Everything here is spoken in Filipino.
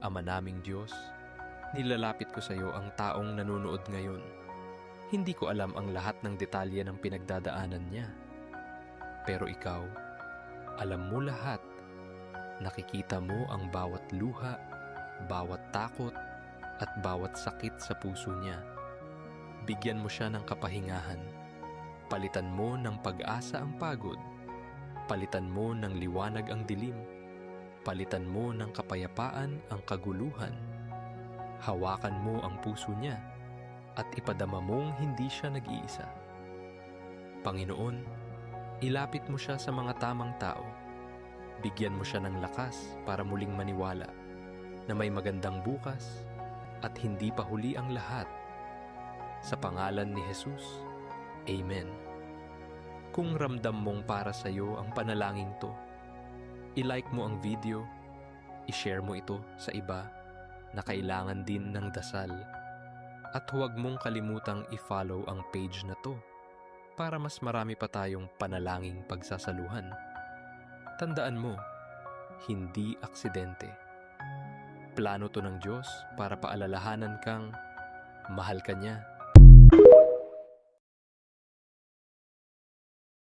Ama naming Diyos, nilalapit ko sa iyo ang taong nanonood ngayon. Hindi ko alam ang lahat ng detalye ng pinagdadaanan niya. Pero ikaw, alam mo lahat. Nakikita mo ang bawat luha, bawat takot, at bawat sakit sa puso niya. Bigyan mo siya ng kapahingahan. Palitan mo ng pag-asa ang pagod. Palitan mo ng liwanag ang dilim. Palitan mo ng kapayapaan ang kaguluhan. Hawakan mo ang puso niya at ipadama mong hindi siya nag-iisa. Panginoon, ilapit mo siya sa mga tamang tao. Bigyan mo siya ng lakas para muling maniwala na may magandang bukas at hindi pa huli ang lahat. Sa pangalan ni Jesus, Amen. Kung ramdam mong para sa iyo ang panalangin to, i-like mo ang video, i-share mo ito sa iba na kailangan din ng dasal, at huwag mong kalimutang i-follow ang page na to para mas marami pa tayong panalangin pagsasaluhan. Tandaan mo, hindi aksidente. Plano to ng Diyos para paalalahanan kang mahal ka niya